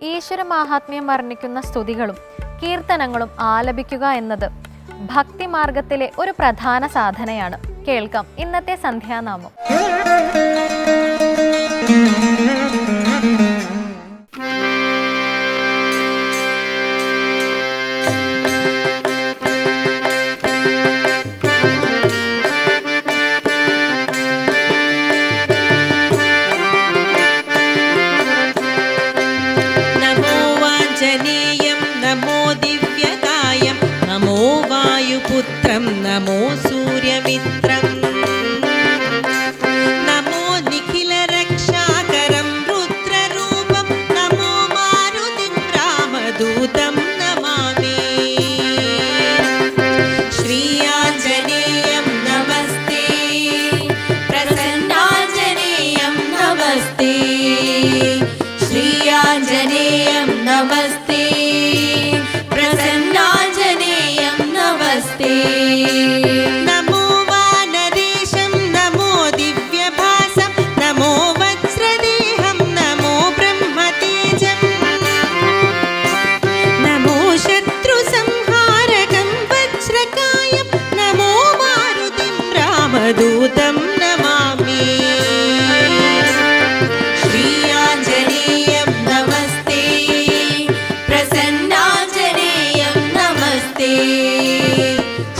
ഈശ്വര മാഹാത്മ്യം വർണ്ണിക്കുന്ന സ്തുതികളും കീർത്തനങ്ങളും ആലപിക്കുക എന്നത് ഭക്തിമാർഗത്തിലെ ഒരു പ്രധാന സാധനയാണ്. കേൾക്കാം ഇന്നത്തെ സന്ധ്യാനാമം. पुत्रं नमो सूर्यमित्रं नमो निखिलरक्षाकरं रुद्ररूपं नमो मारुतिं रामदूतं नमामि. श्री आञ्जनेयं नमस्ते, प्रसन्नाञ्जनेयं नमस्ते, श्री आञ्जनेयं नमस्ते, नमो वानरेशं नमो दिव्यभासं नमो वज्रदेहं नमो ब्रह्मतेजं नमो शत्रुसंहारकं वज्रकायं नमो मारुतिं रामदूतं नमामि. श्री आञ्जनेयं नमस्ते, प्रसन्नाञ्जनेयं नमस्ते,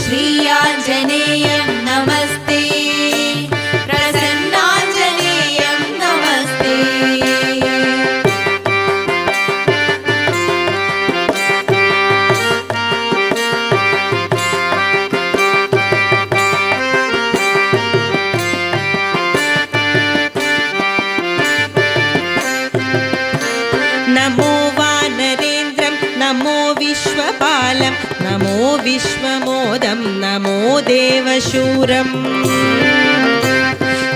श्री आञ्जनेयं नमस्ते, प्रसन्नाञ्जनेयं नमस्ते. नमो वानरेन्द्रं नमो विश्वपालं नमो विश्वमोदं नमो देवशूरं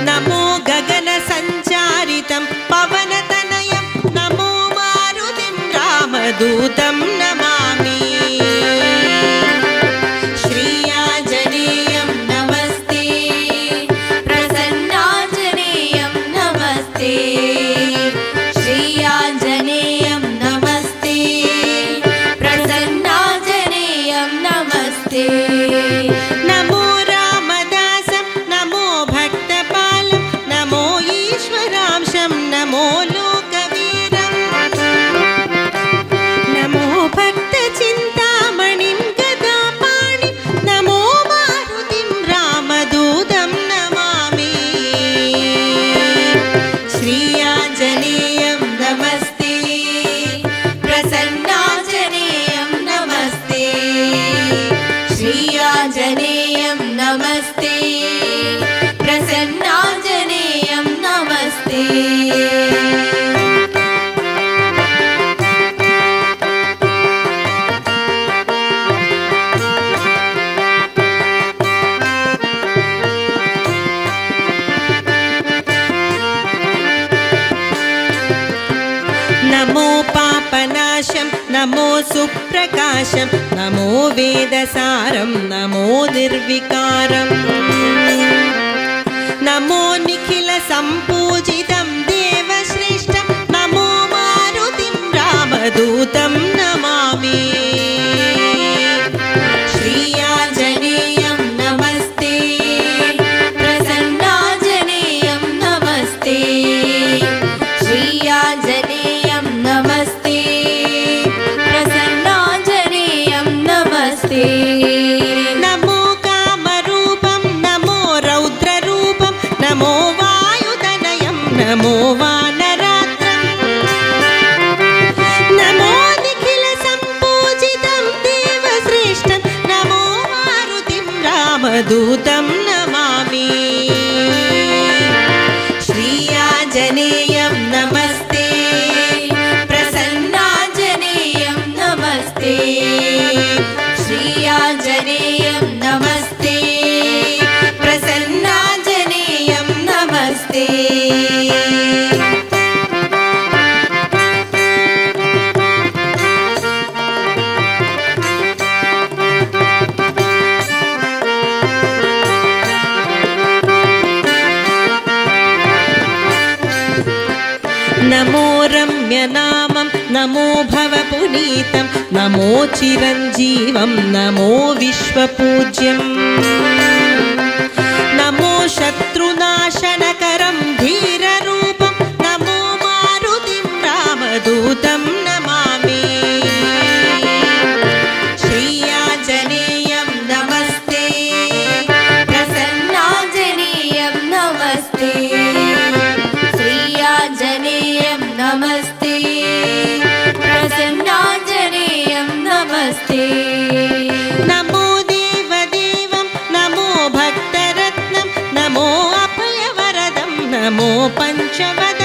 नमो गगनसञ्चारितं पवनतनयं नमो मारुतिं रामदूतं नमामि. श्री आञ्जनेयं नमस्ते, प्रसन्नाञ्जनेयं नमस्ते, श्री आञ्जनेयं नमस्ते, प्रसन्नाञ्जनेयं नमस्ते. नमो रामदासं नमो भक्तपालं नमो ईश्वरांशं नमो लोकवीरं नमो भक्तचिन्तामणिं गदापाणिं नमो मारुतिं रामदूतं नमामि. श्री आञ्जनेयं नमस्ते, प्रसन्नाञ्जनेयं नमस्ते, श्री आञ्जनेयं नमस्ते, प्रसन्नाञ्जनेयं नमस्ते. नमो पापनाशं नमो सुप्रकाशं नमो वेदसारं नमो निर्विकारं नमो निखिलसम्पूजितं देवश्रेष्ठं नमो मारुतिं रामदूतं नमामि. श्री आञ्जनेयं नमस्ते, प्रसन्नाञ्जनेयं नमस्ते, श्री आञ्जनेयं नमस्ते, प्रसन्नाञ्जनेयं नमस्ते. नमो कामरूपं नमो रौद्ररूपं नमो वायुतनयं नमो वानरात्रं नमो निखिलसम्पूजितं देवश्रेष्ठं नमो मारुतिं रामदूतं नमामि. श्री आञ्जनेयं नमस्ते, प्रसन्नाञ्जनेयं नमस्ते, श्री आञ्जनेयं नमस्ते, प्रसन्नाञ्जनेयं नमस्ते. नमो रम्यनामं नमो भवपुनीतं नमो चिरञ्जीवं नमो विश्वपूज्यम् नमो शत्रुनाशनकरं धीररूपं नमो मारुतिं रामदूतं नमामि श्रीयाञ्जनेयं नमस्ते प्रसन्नाञ्जनेयं नमस्ते श्रीयाञ्जनेयं नमस्ते प्रसन्नाञ्जनेयं नमस्ते नमो देवदेवं नमो भक्तरत्नं नमो अभयवरदं नमो पञ्चवदनं